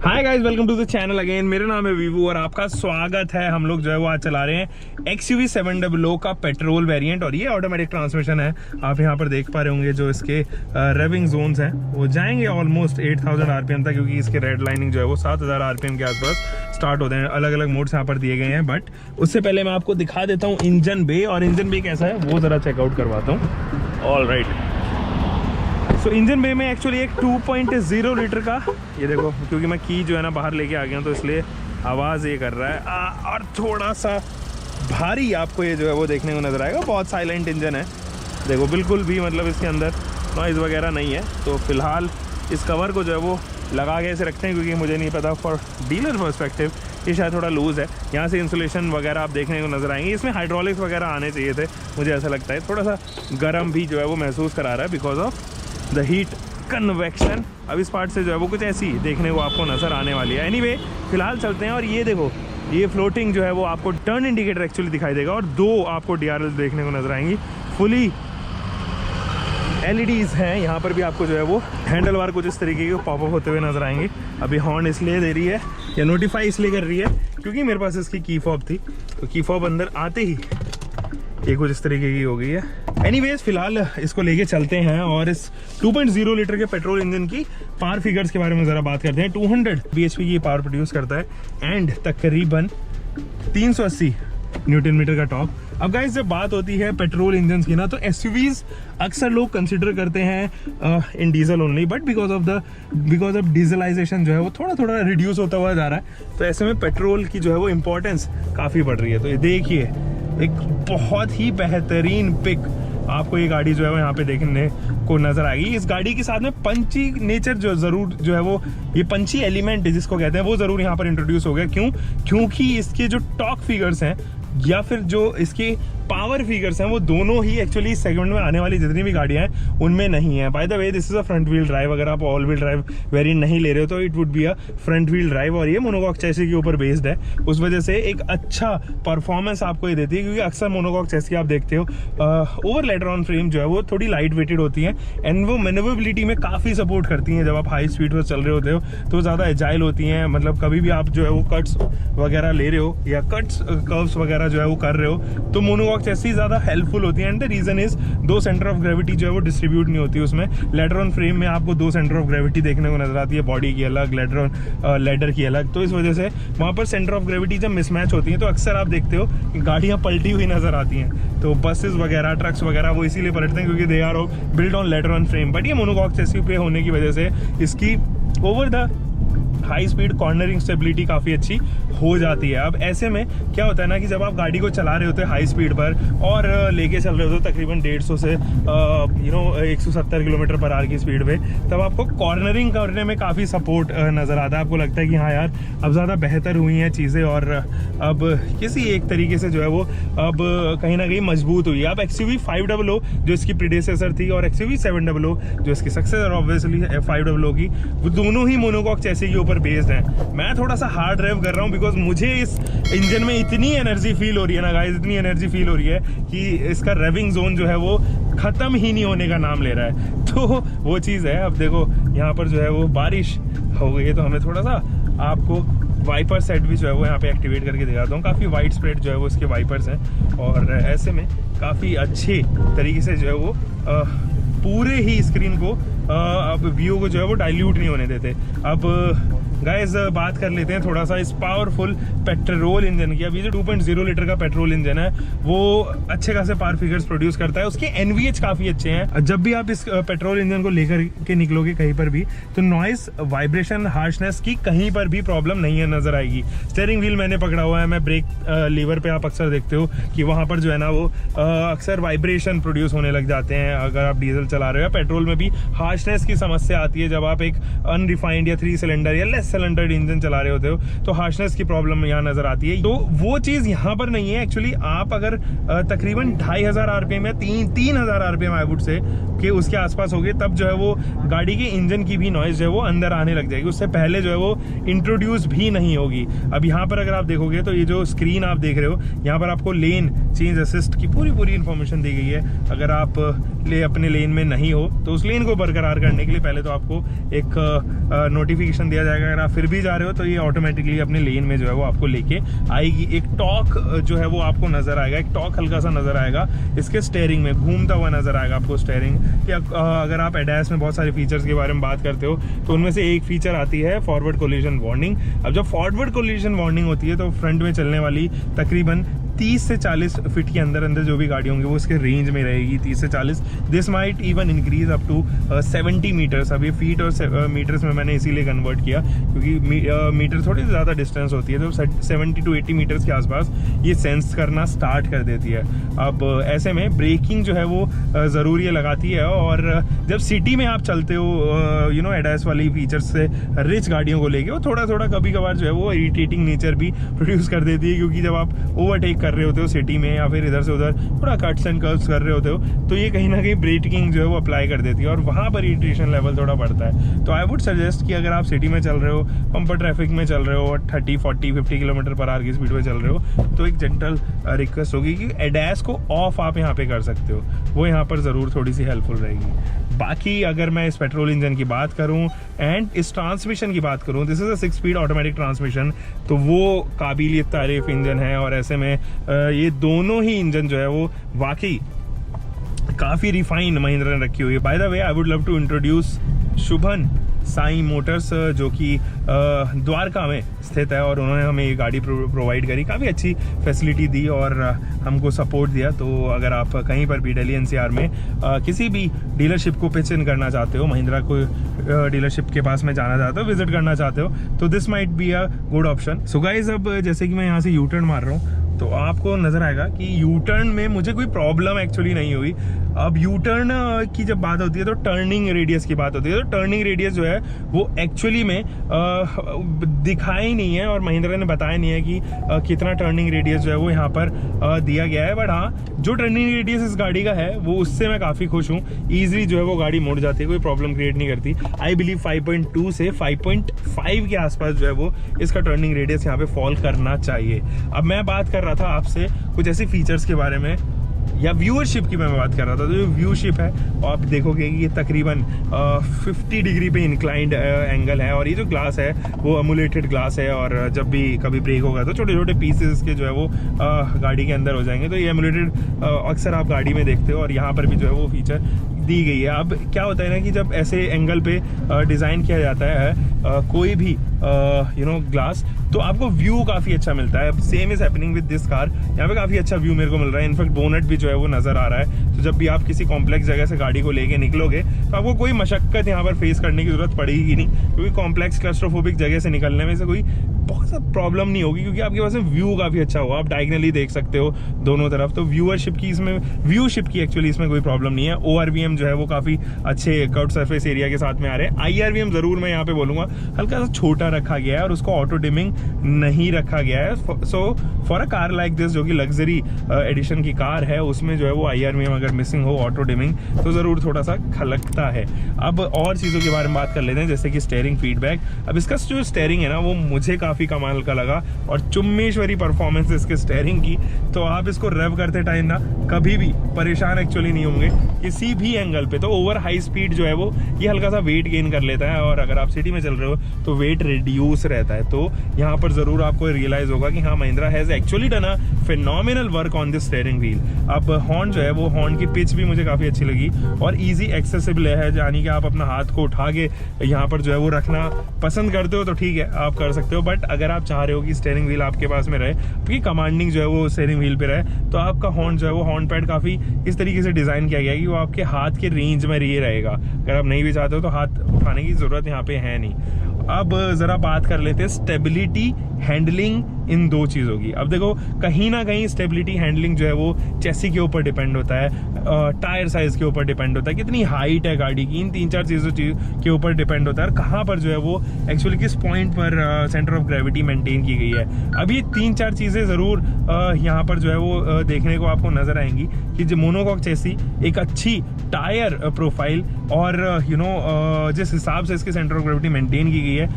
Hi guys, welcome to the channel again. मेरा नाम है वीवू और आपका स्वागत है। हम लोग जो है वो आज चला रहे हैं XUV 700 का पेट्रोल वेरिएंट और ये ऑटोमेटिक ट्रांसमिशन है। आप यहाँ पर देख पा रहे होंगे जो इसके रेविंग जोन्स हैं वो जाएंगे ऑलमोस्ट 8000 RPM तक, क्योंकि इसके रेड लाइनिंग जो है वो 7000 RPM के आसपास स्टार्ट होते हैं। अलग अलग मोड्स यहाँ पर दिए गए हैं, बट उससे पहले मैं आपको दिखा देता हूँ इंजन बे, और इंजन बे कैसा है वो ज़रा चेकआउट करवाता हूँ। ऑल राइट, तो इंजन बे में एक्चुअली एक 2.0 लीटर का, ये देखो क्योंकि मैं की जो है ना बाहर लेके आ गया हूँ तो इसलिए आवाज़ ये कर रहा है और थोड़ा सा भारी आपको ये जो है वो देखने को नज़र आएगा। बहुत साइलेंट इंजन है, देखो बिल्कुल भी मतलब इसके अंदर नॉइज़ वगैरह नहीं है। तो फिलहाल इस कवर को जो है वो लगा के ऐसे रखते हैं, क्योंकि मुझे नहीं पता फॉर डीलर पर्सपेक्टिव ये शायद थोड़ा लूज़ है। यहाँ से इंसुलेशन वगैरह आप देखने को नज़र आएंगे। इसमें हाइड्रोलिक्स वगैरह आने चाहिए थे, मुझे ऐसा लगता है। थोड़ा सा गर्म भी जो है वो महसूस करा रहा है because of the heat convection. अब इस पार्ट से जो है वो कुछ ऐसी देखने को आपको नज़र आने वाली है। एनीवे, फिलहाल चलते हैं। और ये देखो, ये फ्लोटिंग जो है वो आपको टर्न इंडिकेटर एक्चुअली दिखाई देगा और दो आपको DRL देखने को नज़र आएंगी। फुली LEDs हैं यहाँ पर भी। आपको जो है वो हैंडल बार कुछ इस तरीके के पॉपअप होते हुए नज़र आएंगे। अभी हॉर्न इसलिए दे रही है या नोटिफाई इसलिए कर रही है क्योंकि मेरे पास इसकी की फॉब थी, तो की फॉब अंदर आते ही ये कुछ इस तरीके की हो गई है। एनीवेज, फिलहाल इसको लेके चलते हैं और इस 2.0 लीटर के पेट्रोल इंजन की पावर फिगर्स के बारे में ज़रा बात करते हैं। 200 bhp की पावर प्रोड्यूस करता है एंड तकरीबन 380 न्यूटन मीटर का टॉर्क। अब गाइस, जब बात होती है पेट्रोल इंजन की ना, तो SUVs अक्सर लोग कंसिडर करते हैं in diesel only, but because of dieselization जो है वो थोड़ा थोड़ा रिड्यूस होता हुआ जा रहा है। तो ऐसे में पेट्रोल की जो है वो इम्पोर्टेंस काफ़ी बढ़ रही है। तो ये देखिए, एक बहुत ही बेहतरीन पिक आपको ये गाड़ी जो है वो यहाँ पे देखने को नजर आएगी। इस गाड़ी के साथ में पंची नेचर जो ज़रूर जो है वो, ये पंची एलिमेंट जिसको कहते हैं, वो ज़रूर यहाँ पर इंट्रोड्यूस हो गया। क्योंकि इसके जो टॉर्क फिगर्स हैं या फिर जो इसके पावर फिगर्स हैं वो दोनों ही एक्चुअली सेगमेंट में आने वाली जितनी भी गाड़ियां हैं उनमें नहीं है। By the way, this is a front wheel drive. अगर आप ऑल व्हील ड्राइव वेरिएंट नहीं ले रहे हो तो it would be a front wheel drive, और ये मोनोकॉक चैसी के ऊपर बेस्ड है। उस वजह से एक अच्छा परफॉर्मेंस आपको ये देती है, क्योंकि अक्सर मोनोकॉक चैसी आप देखते हो ओवर लेटर ऑन फ्रेम जो है वो थोड़ी लाइट वेटेड होती है एंड वो मैनेवरेबिलिटी में काफ़ी सपोर्ट करती हैं। जब आप हाई स्पीड पर चल रहे होते हो तो ज़्यादा एजाइल होती हैं। मतलब कभी भी आप जो है वो कट्स वगैरह ले रहे हो या कट्स कर्व्स वगैरह जो है वो कर रहे हो तो मोनोकॉक चैसी ज़्यादा हेल्पफुल होती है। एंड द रीजन इज दो सेंटर ऑफ ग्रेविटी जो है वो डिस्ट्रीब्यूट नहीं होती उसमें। लेटर ऑन फ्रेम में आपको दो सेंटर ऑफ ग्रेविटी देखने को नजर आती है, बॉडी की अलग, लेडर की अलग। तो इस वजह से वहाँ पर सेंटर ऑफ ग्रेविटी जब मिसमैच होती है तो अक्सर आप देखते हो कि गाड़ियाँ पलटी हुई नजर आती हैं। तो बसेस वगैरह, ट्रक्स वगैरह वो इसीलिए पलटते हैं क्योंकि they are build on ladder on frame. But ये मोनोकॉक चैसी पे होने की वजह से इसकी over the high speed cornering stability काफ़ी अच्छी हो जाती है। अब ऐसे में क्या होता है ना कि जब आप गाड़ी को चला रहे होते हैं हाई स्पीड पर और लेके चल रहे होते हो तकरीबन 150 से 170 किलोमीटर पर आवर की स्पीड पे, तब आपको कॉर्नरिंग करने में काफ़ी सपोर्ट नज़र आता है। आपको लगता है कि हाँ यार, अब ज़्यादा बेहतर हुई हैं चीज़ें और अब किसी एक तरीके से जो है वो अब कहीं ना कहीं मजबूत हुई है। अब XUV 500 जो इसकी प्रीडेसेसर थी और XUV 700 जो इसकी सक्सेसर ऑब्वियसली 500 की, वो दोनों ही मोनोकॉक चैसी के ऊपर बेस्ड है। मैं थोड़ा सा हार्ड ड्राइव कर रहा हूँ बिकॉज मुझे इस इंजन में इतनी एनर्जी फील हो रही है ना गाइस, इतनी एनर्जी फील हो रही है कि इसका रेविंग जोन जो है वो खत्म ही नहीं होने का नाम ले रहा है। तो वो चीज़ है। अब देखो यहाँ पर जो है वो बारिश हो गई है तो हमें थोड़ा सा आपको वाइपर सेट भी जो है वो यहाँ पे एक्टिवेट करके दिखाता हूँ। काफ़ी वाइड स्प्रेड जो है वो इसके वाइपर्स हैं और ऐसे में काफ़ी अच्छे तरीके से जो है वो पूरे ही स्क्रीन को अब व्यू को जो है वो डाइल्यूट नहीं होने देते। अब गाइस, बात कर लेते हैं थोड़ा सा इस पावरफुल पेट्रोल इंजन की। अब ये जो 2.0 लीटर का पेट्रोल इंजन है वो अच्छे खासे पावर फिगर्स प्रोड्यूस करता है। उसके NVH काफ़ी अच्छे हैं। जब भी आप इस पेट्रोल इंजन को लेकर के निकलोगे कहीं पर भी तो नॉइस, वाइब्रेशन, हार्शनेस की कहीं पर भी प्रॉब्लम नहीं है नजर आएगी। स्टीयरिंग व्हील मैंने पकड़ा हुआ है, मैं ब्रेक लीवर पे आप अक्सर देखते हो कि वहाँ पर जो है ना वो अक्सर वाइब्रेशन प्रोड्यूस होने लग जाते हैं अगर आप डीजल चला रहे हो। पेट्रोल में भी हार्शनेस की समस्या आती है जब आप एक अनरिफाइंड या 3 सिलेंडर या लेस सिलेंडर इंजन चला रहे होते हो तो हार्शनेस की प्रॉब्लम यहाँ नजर आती है। तो वो चीज यहाँ पर नहीं है। एक्चुअली आप अगर तकरीबन 2500 RPM या 3000 RPM आई वुड से के उसके आसपास हो गए तब जो है वो गाड़ी के इंजन की भी नॉइज जो है वो अंदर आने लग जाएगी। उससे पहले जो है वो इंट्रोड्यूस भी नहीं होगी। अब यहाँ पर अगर आप देखोगे तो ये जो स्क्रीन आप देख रहे हो यहाँ पर आपको लेन चेंज असिस्ट की पूरी इंफॉर्मेशन दी गई है। अगर आप अपने लेन में नहीं हो तो उस लेन को बरकरार करने के लिए पहले तो आपको एक नोटिफिकेशन दिया जाएगा। अगर आप फिर भी जा रहे हो तो ये ऑटोमेटिकली अपने लेन में जो है वो आपको लेके आएगी। एक टॉक जो है वो आपको नजर आएगा, एक टॉक हल्का सा नजर आएगा इसके स्टेयरिंग में, घूमता हुआ नजर आएगा आपको स्टेयरिंग। या अगर आप ADAS में बहुत सारे फीचर्स के बारे में बात करते हो तो उनमें से एक फीचर आती है फॉरवर्ड कोलिजन वार्निंग। अब जब फॉरवर्ड कोलिजन वार्निंग होती है तो फ्रंट में चलने वाली तकरीबन 30 से 40 फीट के अंदर जो भी गाड़ी होंगी वो इसके रेंज में रहेगी, 30 से 40। This might even increase up to 70 metres. अब ये फीट और मीटर्स में मैंने इसीलिए कन्वर्ट किया क्योंकि मीटर थोड़ी ज़्यादा डिस्टेंस होती है, तो 70 टू 80 मीटर्स के आसपास ये सेंस करना स्टार्ट कर देती है। अब ऐसे में ब्रेकिंग जो है वो ज़रूरी लगाती है। और जब सिटी में आप चलते हो ADAS वाली फीचर्स से रिच गाड़ियों को लेके, वो थोड़ा कभी कभार जो है वो इरिटेटिंग नेचर भी प्रोड्यूस कर देती है, क्योंकि जब आप ओवरटेक कर रहे होते हो सिटी में या फिर इधर से उधर थोड़ा कट्स एंड कर्व्स कर रहे होते हो तो ये कहीं ना कहीं ब्रेकिंग जो है वो अप्लाई कर देती है और वहाँ पर इरिटेशन लेवल थोड़ा बढ़ता है। तो आई वुड सजेस्ट कि अगर आप सिटी में चल रहे हो, बम्पर ट्रैफिक में चल रहे हो, 30, 40, 50 किलोमीटर पर आवर की स्पीड में चल रहे हो, तो एक जेंटल रिक्वेस्ट होगी कि ADAS को ऑफ आप यहाँ पे कर सकते हो, वो यहाँ पर ज़रूर थोड़ी सी हेल्पफुल रहेगी। बाकी अगर मैं इस पेट्रोल इंजन की बात करूं एंड इस ट्रांसमिशन की बात करूं, this is a 6 speed automatic transmission, तो वो काबिलियत तारीफ इंजन है। और ऐसे में ये दोनों ही इंजन जो है वो वाकई काफ़ी रिफाइंड महिंद्रा ने रखी हुई है। By the way I would love to introduce Shubhan Sai Motors, जो कि द्वारका में स्थित है, और उन्होंने हमें ये गाड़ी प्रोवाइड करी, काफ़ी अच्छी फैसिलिटी दी और हमको सपोर्ट दिया। तो अगर आप कहीं पर भी दिल्ली NCR में किसी भी डीलरशिप को पिच इन करना चाहते हो, महिंद्रा को डीलरशिप के पास में जाना चाहते हो, विजिट करना चाहते हो, तो this might be a good option. So guys, अब जैसे कि मैं यहाँ से यू टर्न मार रहा हूँ तो आपको नजर आएगा कि यू टर्न में मुझे कोई प्रॉब्लम एक्चुअली नहीं हुई। अब यू टर्न की जब बात होती है तो टर्निंग रेडियस की बात होती है, तो टर्निंग रेडियस जो है वो एक्चुअली में दिखाया ही नहीं है और महिंद्रा ने बताया नहीं है कि कितना टर्निंग रेडियस जो है वो यहाँ पर दिया गया है। बट हाँ, जो टर्निंग रेडियस इस गाड़ी का है वो उससे मैं काफ़ी खुश हूँ। ईजिली जो है वो गाड़ी मुड़ जाती है, कोई प्रॉब्लम क्रिएट नहीं करती। आई बिलीव 5.2 से 5.5 के आसपास जो है वो इसका टर्निंग रेडियस यहाँ पे फॉल करना चाहिए। अब मैं बात कर रहा था आपसे कुछ ऐसे फीचर्स के बारे में, या व्यूअरशिप की मैं बात कर रहा था। तो जो व्यूशिप है आप देखोगे कि ये तकरीबन 50 डिग्री पे इंक्लाइंड एंगल है, और ये जो ग्लास है वो एमुलेटेड ग्लास है, और जब भी कभी ब्रेक होगा तो छोटे छोटे पीसेस के जो है वो गाड़ी के अंदर हो जाएंगे। तो ये एमुलेटेड अक्सर आप गाड़ी में देखते हो, और यहाँ पर भी जो है वो फीचर दी गई है। अब क्या होता है ना कि जब ऐसे एंगल पे डिज़ाइन किया जाता है कोई भी ग्लास, तो आपको व्यू काफ़ी अच्छा मिलता है। Same is happening with this car, यहाँ पे काफ़ी अच्छा व्यू मेरे को मिल रहा है। इनफैक्ट बोनेट भी जो है वो नज़र आ रहा है। तो जब भी आप किसी कॉम्प्लेक्स जगह से गाड़ी को लेके निकलोगे तो आपको कोई मशक्कत यहाँ पर फेस करने की ज़रूरत पड़ेगी नहीं, क्योंकि कॉम्प्लेक्स क्लस्ट्रोफोबिक जगह से निकलने में से कोई बहुत सा प्रॉब्लम नहीं होगी, क्योंकि आपके पास में व्यू काफ़ी अच्छा होगा। आप डायगनली देख सकते हो दोनों तरफ। तो व्यूअरशिप की इसमें व्यूशिप की एक्चुअली इसमें कोई प्रॉब्लम नहीं है। ORVM जो है वो काफ़ी अच्छे कर्व सरफेस एरिया के साथ में आ रहे हैं। IRVM ज़रूर मैं यहाँ पे बोलूँगा हल्का सा छोटा रखा गया है और उसको ऑटो डिमिंग नहीं रखा गया है। So for a car like this, जो कि लग्जरी एडिशन की कार है, उसमें जो है वो IRVM अगर मिसिंग हो ऑटो डिमिंग, तो ज़रूर थोड़ा सा खलकता है। अब और चीज़ों के बारे में बात कर लेते हैं, जैसे कि स्टेयरिंग फीडबैक। अब इसका जो स्टेयरिंग है ना वो मुझे काफ़ी कमाल का लगा, और चुम्मेश्वरी परफॉर्मेंस इसके स्टेयरिंग की। तो आप इसको रेव करते टाइम ना कभी भी परेशान एक्चुअली नहीं होंगे किसी भी एंगल पे। तो ओवर हाई स्पीड जो है वो ये हल्का सा वेट गेन कर लेता है, और अगर आप सिटी में चल रहे हो तो वेट रिड्यूस रहता है। तो यहाँ पर ज़रूर आपको रियलाइज होगा कि हाँ, Mahindra has actually done a phenomenal work on this steering wheel. अब हॉर्न जो है वो हॉर्न की पिच भी मुझे काफ़ी अच्छी लगी, और ईजी एक्सेसिबल है, यानी कि आप अपना हाथ को उठा के यहाँ पर जो है वो रखना पसंद करते हो तो ठीक है, आप कर सकते हो। बट अगर आप चाह रहे हो कि स्टीयरिंग व्हील आपके पास में रहे, आपकी कमांडिंग जो है वो स्टीयरिंग व्हील पे रहे, तो आपका हॉर्न जो है वो हॉर्न पैड काफ़ी इस तरीके से डिज़ाइन किया गया है कि वो आपके हाथ के रेंज में ये रहेगा। अगर आप नहीं भी चाहते हो तो हाथ उठाने की ज़रूरत यहाँ पे है नहीं। अब ज़रा बात कर लेते हैं स्टेबिलिटी हैंडलिंग इन दो चीज़ों की। अब देखो, कहीं ना कहीं स्टेबिलिटी हैंडलिंग जो है वो चेसी के ऊपर डिपेंड होता है, टायर साइज़ के ऊपर डिपेंड होता है, कितनी हाइट है गाड़ी की, इन 3-4 चीज़ों के ऊपर डिपेंड होता है, और कहाँ पर जो है वो एक्चुअली किस पॉइंट पर सेंटर ऑफ ग्रेविटी मेंटेन की गई है। अब ये 3-4 चीज़ें ज़रूर यहाँ पर जो है वो देखने को आपको नज़र आएंगी कि जो मोनोकॉक चेसी, एक अच्छी टायर प्रोफाइल, और जिस हिसाब से इसके सेंटर ऑफ ग्रेविटी मेंटेन की गई है,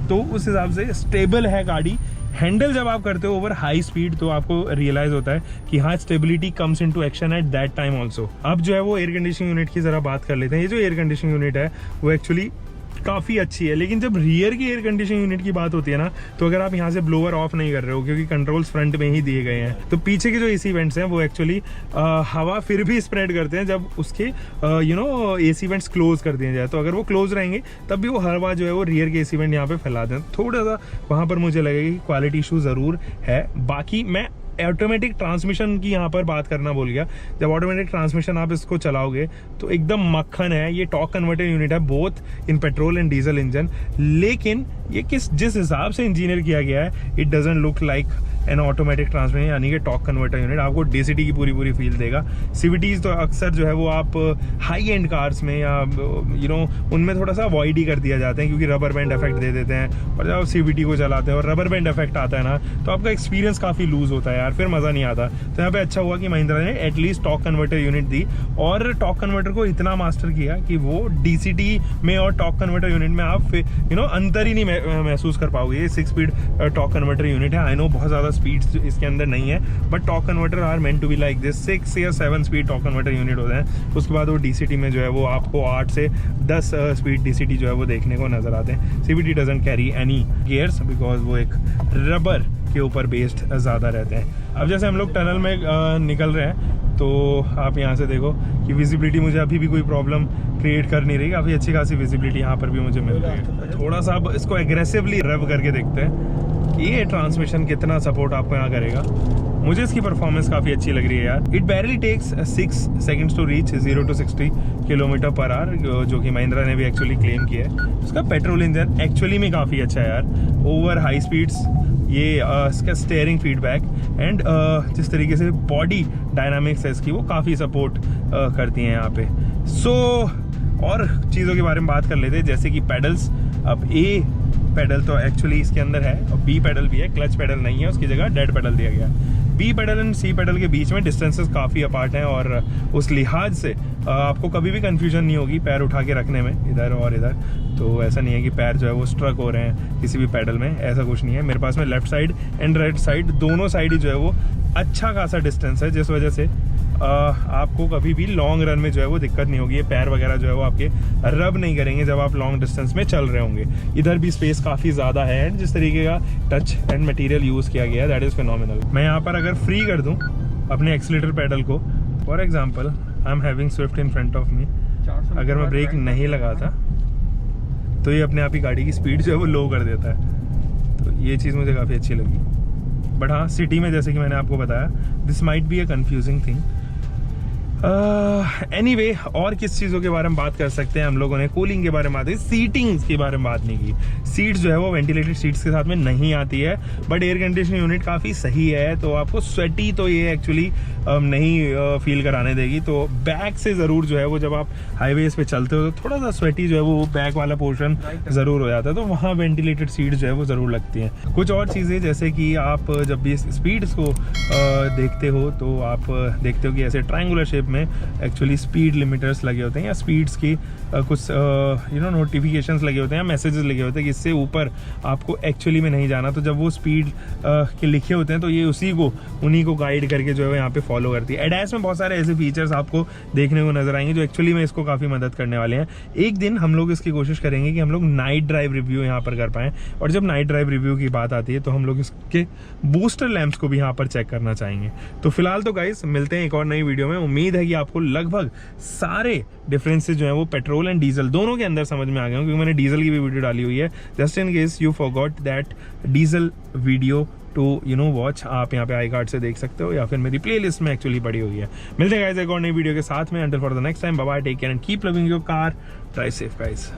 तो उस हिसाब से स्टेबल है गाड़ी। हैंडल जब आप करते हो ओवर हाई स्पीड, तो आपको रियलाइज होता है कि हाँ, stability comes into action at that time also. अब जो है वो एयर कंडीशनिंग यूनिट की ज़रा बात कर लेते हैं। ये जो एयर कंडीशनिंग यूनिट है वो एक्चुअली काफ़ी अच्छी है। लेकिन जब रियर की एयर कंडीशनिंग यूनिट की बात होती है ना, तो अगर आप यहाँ से ब्लोअर ऑफ नहीं कर रहे हो क्योंकि कंट्रोल्स फ्रंट में ही दिए गए हैं, तो पीछे के जो एसी वेंट्स हैं वो एक्चुअली हवा फिर भी स्प्रेड करते हैं जब उसके एसी वेंट्स क्लोज कर दिए जाए। तो अगर वो क्लोज रहेंगे तब भी वो हवा जो है वो रियर के एसी वेंट यहाँ पे फैला दें। थोड़ा सा वहाँ पर मुझे लगेगा कि क्वालिटी इशू ज़रूर है। बाकी मैं ऑटोमेटिक ट्रांसमिशन की यहाँ पर बात करना भूल गया। जब ऑटोमेटिक ट्रांसमिशन आप इसको चलाओगे तो एकदम मक्खन है। ये टॉर्क कन्वर्टर यूनिट है both in petrol and diesel engine, लेकिन ये जिस हिसाब से इंजीनियर किया गया है, it doesn't look like an automatic transmission यानी कि टॉर्क कन्वर्टर यूनिट। आपको डीसीटी की पूरी फील देगा। सीवीटीज तो अक्सर जो है वो आप हाई एंड कार्स में या उनमें थोड़ा सा अवॉइड ही कर दिया जाते हैं क्योंकि रबर बैंड इफेक्ट दे देते हैं। और जब आप सीवीटी को चलाते हैं और रबर बैंड इफेक्ट आता है ना, तो आपका एक्सपीरियंस काफ़ी लूज होता है यार, फिर मज़ा नहीं आता। तो यहाँ पे अच्छा हुआ कि महिंद्रा ने एटलीस्ट टॉर्क कन्वर्टर यूनिट दी और टॉर्क कन्वर्टर को इतना मास्टर किया कि वो डीसीटी में और टॉर्क कन्वर्टर यूनिट में आप अंतर ही नहीं महसूस कर पाओगे। ये 6 स्पीड टॉर्क कन्वर्टर यूनिट है। आई नो बहुत ज़्यादा स्पीड्स इसके अंदर नहीं है, but torque converter are meant to be like this. 6 या 7 स्पीड टॉर्क कन्वर्टर यूनिट होते हैं। उसके बाद वो डीसीटी में जो है वो आपको 8 से 10 स्पीड डीसीटी जो है वो देखने को नजर आते हैं। CVT doesn't carry any gears because वो एक रबर के ऊपर बेस्ड ज़्यादा रहते हैं। अब जैसे हम लोग टनल में निकल रहे हैं तो आप यहाँ से देखो कि विजिबिलिटी मुझे अभी भी कोई प्रॉब्लम क्रिएट कर नहीं रही। काफ़ी अच्छी खासी विजिबिलिटी यहाँ पर भी मुझे मिल रही है। थोड़ा सा अब इसको एग्रेसिवली रेव करके देखते हैं कि ये ट्रांसमिशन कितना सपोर्ट आपको यहाँ करेगा। मुझे इसकी परफॉर्मेंस काफ़ी अच्छी लग रही है यार। It barely takes 6 seconds to reach 0 to 60 kilometre per hour, जो कि महिंद्रा ने भी एक्चुअली क्लेम किया है। उसका पेट्रोल इंजन एक्चुअली में काफ़ी अच्छा है यार। ओवर हाई स्पीड्स ये इसका स्टेयरिंग फीडबैक एंड जिस तरीके से बॉडी डायनामिक्स है इसकी, वो काफ़ी सपोर्ट करती हैं यहाँ पे। सो और चीज़ों के बारे में बात कर लेते हैं, जैसे कि पेडल्स। अब ए पेडल तो एक्चुअली इसके अंदर है और बी पेडल भी है। क्लच पेडल नहीं है, उसकी जगह डेड पेडल दिया गया है। B pedal and C pedal के बीच में डिस्टेंसेस काफ़ी अपार्ट हैं और उस लिहाज से आपको कभी भी कंफ्यूजन नहीं होगी पैर उठा के रखने में इधर और इधर। तो ऐसा नहीं है कि पैर जो है वो स्ट्रक हो रहे हैं किसी भी पेडल में, ऐसा कुछ नहीं है। मेरे पास में left side and right side दोनों साइड ही जो है वो अच्छा खासा डिस्टेंस है, जिस वजह से आपको कभी भी लॉन्ग रन में जो है वो दिक्कत नहीं होगी। ये पैर वगैरह जो है वो आपके रब नहीं करेंगे जब आप लॉन्ग डिस्टेंस में चल रहे होंगे। इधर भी स्पेस काफ़ी ज़्यादा है एंड जिस तरीके का टच एंड मटेरियल यूज़ किया गया है दैट इज़ फिनोमिनल। मैं यहाँ पर अगर फ्री कर दूँ अपने एक्सीलरेटर पैडल को, for example I am having Swift in front of me, अगर मैं ब्रेक नहीं लगाता तो ये अपने आप ही गाड़ी की स्पीड जो है वो लो कर देता है। तो ये चीज़ मुझे काफ़ी अच्छी लगी। बट हाँ, सिटी में जैसे कि मैंने आपको बताया, this might be a confusing thing. Anyway, और किस चीज़ों के बारे में बात कर सकते हैं हम लोगों ने? कूलिंग के बारे में बात की, सीटिंग्स के बारे में बात नहीं की। सीट्स जो है वो वेंटिलेटेड सीट्स के साथ में नहीं आती है, बट एयर कंडीशनिंग यूनिट काफ़ी सही है, तो आपको स्वेटी तो ये एक्चुअली नहीं फील कराने देगी। तो बैक से ज़रूर जो है वो जब आप हाईवेज पे चलते हो तो थोड़ा सा स्वेटी जो है वो बैक वाला पोर्शन ज़रूर हो जाता है, तो वहाँ वेंटिलेटेड सीट जो है वो ज़रूर लगती हैं। कुछ और चीज़ें जैसे कि आप जब भी स्पीड्स को देखते हो तो आप देखते हो कि ऐसे ट्रायंगुलर शेप में एक्चुअली स्पीड लिमिटर्स लगे होते हैं या स्पीड्स की कुछ नोटिफिकेशंस लगे होते हैं या मैसेजेस लगे होते हैं कि इससे ऊपर आपको एक्चुअली में नहीं जाना। तो जब वो स्पीड के लिखे होते हैं तो ये उन्हीं को गाइड करके जो है यहाँ पे फॉलो करती है। एडैस में बहुत सारे ऐसे फीचर्स आपको देखने को नजर आएंगे जो एक्चुअली में इसको काफ़ी मदद करने वाले हैं। एक दिन हम लोग इसकी कोशिश करेंगे कि हम लोग नाइट ड्राइव रिव्यू यहाँ पर कर पाएँ, और जब नाइट ड्राइव रिव्यू की बात आती है तो हम लोग इसके बूस्टर लैंप्स को भी यहाँ पर चेक करना चाहेंगे। तो फिलहाल तो गाइस मिलते हैं एक और नई वीडियो में। उम्मीद है कि आपको लगभग सारे डिफरेंसेस जो है वो पेट्रोल एंड डीजल दोनों के अंदर समझ में आ गए हों, क्योंकि मैंने डीजल की भी वीडियो डाली हुई है। Just in case you forgot that diesel video to watch, आप यहाँ पे आई कार्ड से देख सकते हो या फिर मेरी प्लेलिस्ट में एक्चुअली पड़ी हुई है। मिलते हैं गाइस एक और नई वीडियो के साथ में। Until for the next time, bye bye, take care and keep loving your car, drive safe guys.